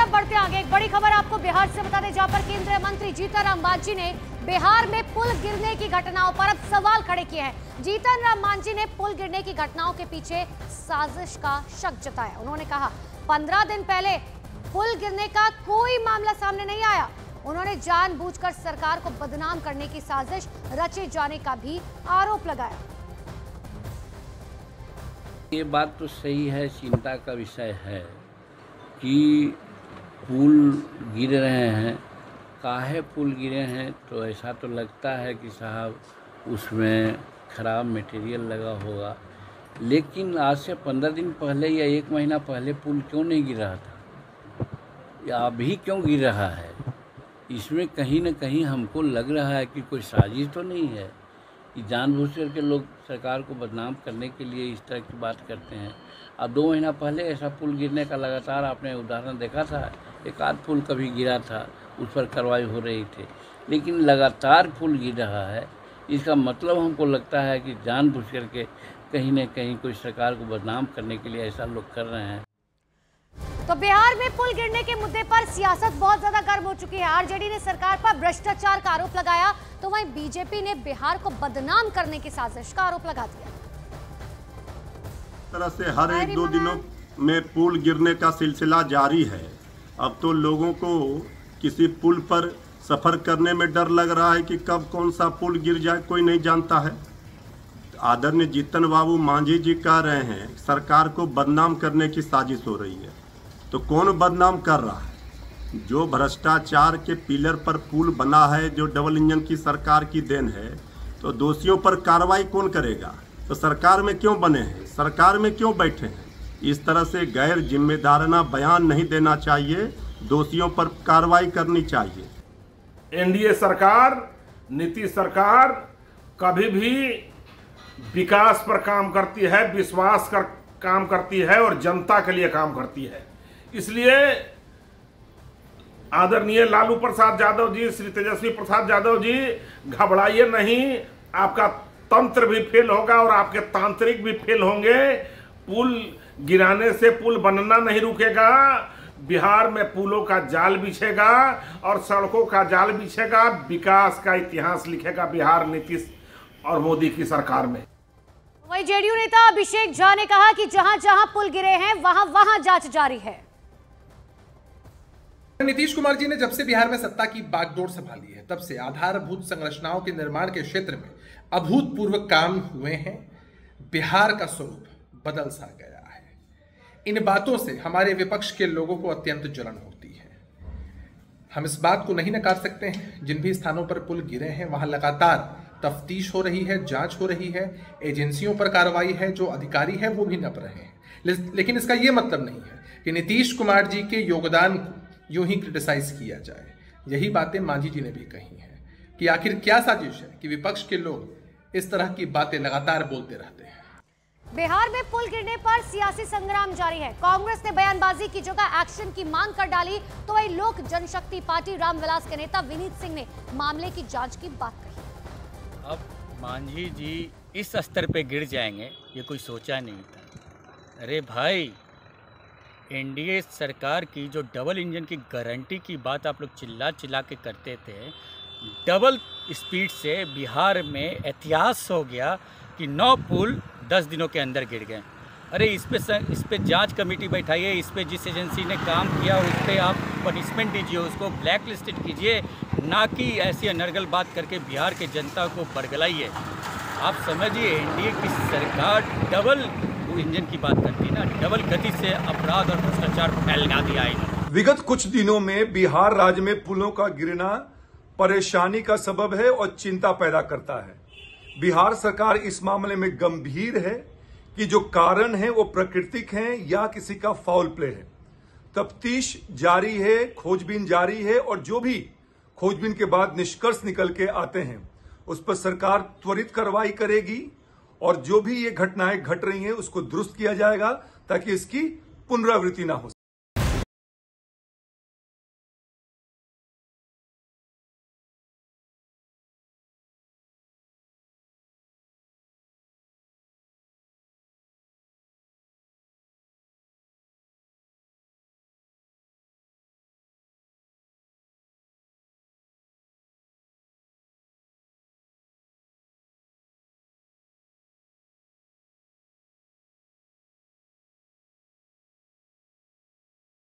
अब बढ़ते आगे, एक बड़ी खबर आपको बिहार से बता दें, जहां पर केंद्रीय मंत्री जीतन मांझी ने बिहार में पुल गिरने की घटनाओं पर अब सवाल खड़े किए हैं। जीतन राम मांझी ने पुल गिरने की घटनाओं के पीछे साजिश का शक जताया। उन्होंने कहा 15 दिन पहले पुल गिरने का कोई मामला सामने नहीं आया। उन्होंने जानबूझकर सरकार को बदनाम करने की साजिश रचे जाने का भी आरोप लगाया। ये बात तो सही है, चिंता का विषय है कि पुल गिर रहे हैं। काहे पुल गिरे हैं, तो ऐसा तो लगता है कि साहब उसमें खराब मटेरियल लगा होगा, लेकिन आज से 15 दिन पहले या 1 महीना पहले पुल क्यों नहीं गिर रहा था, या अभी क्यों गिर रहा है? इसमें कहीं न कहीं हमको लग रहा है कि कोई साजिश तो नहीं है कि जानबूझ करके लोग सरकार को बदनाम करने के लिए इस तरह की बात करते हैं। अब 2 महीना पहले ऐसा पुल गिरने का लगातार आपने उदाहरण देखा था। एक आध पुल कभी गिरा था, उस पर कार्रवाई हो रही थी, लेकिन लगातार पुल गिर रहा है। इसका मतलब हमको लगता है कि जानबूझ करके कहीं न कहीं कोई सरकार को बदनाम करने के लिए ऐसा लोग कर रहे हैं। तो बिहार में पुल गिरने के मुद्दे पर सियासत बहुत ज्यादा गर्म हो चुकी है। आरजेडी ने सरकार पर भ्रष्टाचार का आरोप लगाया, तो वहीं बीजेपी ने बिहार को बदनाम करने की साजिश का आरोप लगा दिया। इस तरह से हर 1-2 दिनों में पुल गिरने का सिलसिला जारी है। अब तो लोगों को किसी पुल पर सफर करने में डर लग रहा है कि कब कौन सा पुल गिर जाए, कोई नहीं जानता है। आदरणीय जीतन बाबू मांझी जी कह रहे हैं सरकार को बदनाम करने की साजिश हो रही है। तो कौन बदनाम कर रहा है? जो भ्रष्टाचार के पिलर पर पुल बना है, जो डबल इंजन की सरकार की देन है, तो दोषियों पर कार्रवाई कौन करेगा? तो सरकार में क्यों बने हैं, सरकार में क्यों बैठे हैं? इस तरह से गैर जिम्मेदाराना बयान नहीं देना चाहिए, दोषियों पर कार्रवाई करनी चाहिए। एनडीए सरकार, नीतीश सरकार कभी भी विकास पर काम करती है, विश्वास कर काम करती है और जनता के लिए काम करती है। इसलिए आदरणीय लालू प्रसाद यादव जी, श्री तेजस्वी प्रसाद यादव जी, घबराइए नहीं। आपका तंत्र भी फेल होगा और आपके तांत्रिक भी फेल होंगे। पुल गिराने से पुल बनना नहीं रुकेगा। बिहार में पुलों का जाल बिछेगा और सड़कों का जाल बिछेगा। विकास का इतिहास लिखेगा बिहार नीतीश और मोदी की सरकार में। वहीं जेडीयू नेता अभिषेक झा ने कहा कि जहां जहां पुल गिरे हैं वहां वहां जांच जारी है। नीतीश कुमार जी ने जब से बिहार में सत्ता की बागडोर संभाली है, तब से आधारभूत संरचनाओं के निर्माण के क्षेत्र में अभूतपूर्व काम हुए हैं। बिहार का स्वरूप बदल सा गया है। इन बातों से हमारे विपक्ष के लोगों को अत्यंत जलन होती है। हम इस बात को नहीं नकार सकते हैं, जिन भी स्थानों पर पुल गिरे हैं वहां लगातार तफ्तीश हो रही है, जांच हो रही है, एजेंसियों पर कार्रवाई है, जो अधिकारी है वो भी नप रहे हैं। लेकिन इसका यह मतलब नहीं है कि नीतीश कुमार जी के योगदान को यूं ही क्रिटिसाइज किया जाए। यही बातें मांझी जी ने भी कही हैं कि आखिर क्या साजिश है कि विपक्ष के लोग इस तरह की बातें लगातार बोलते रहते हैं। बिहार में पुल गिरने पर सियासी संग्राम जारी है। कांग्रेस ने बयानबाजी की जगह एक्शन की मांग कर डाली, तो वही लोक जनशक्ति पार्टी रामविलास के नेता विनीत सिंह ने मामले की जांच की बात कही। अब मांझी जी इस स्तर पे गिर जाएंगे ये कोई सोचा नहीं था। अरे भाई, एनडीए सरकार की जो डबल इंजन की गारंटी की बात आप लोग चिल्ला चिल्ला के करते थे, डबल स्पीड से बिहार में इतिहास हो गया कि 9 पुल 10 दिनों के अंदर गिर गए। अरे इस पे जांच कमेटी बैठाइए, इस पे जिस एजेंसी ने काम किया उस पर आप पनिशमेंट दीजिए, उसको ब्लैक लिस्टेड कीजिए, ना कि ऐसी अनर्गल बात करके बिहार के जनता को बरगलाइए। आप समझिए, एनडीए की सरकार डबल इंजन की बात करती ना, डबल गति से अपराध और भ्रष्टाचार फैला दिया है। विगत कुछ दिनों में बिहार राज्य में पुलों का गिरना परेशानी का सबब है और चिंता पैदा करता है। बिहार सरकार इस मामले में गंभीर है कि जो कारण है वो प्राकृतिक हैं या किसी का फाउल प्ले है। तफ्तीश जारी है, खोजबीन जारी है, और जो भी खोजबीन के बाद निष्कर्ष निकल के आते हैं उस पर सरकार त्वरित कार्रवाई करेगी और जो भी ये घटनाएं घट रही हैं उसको दुरुस्त किया जाएगा ताकि इसकी पुनरावृत्ति ना हो।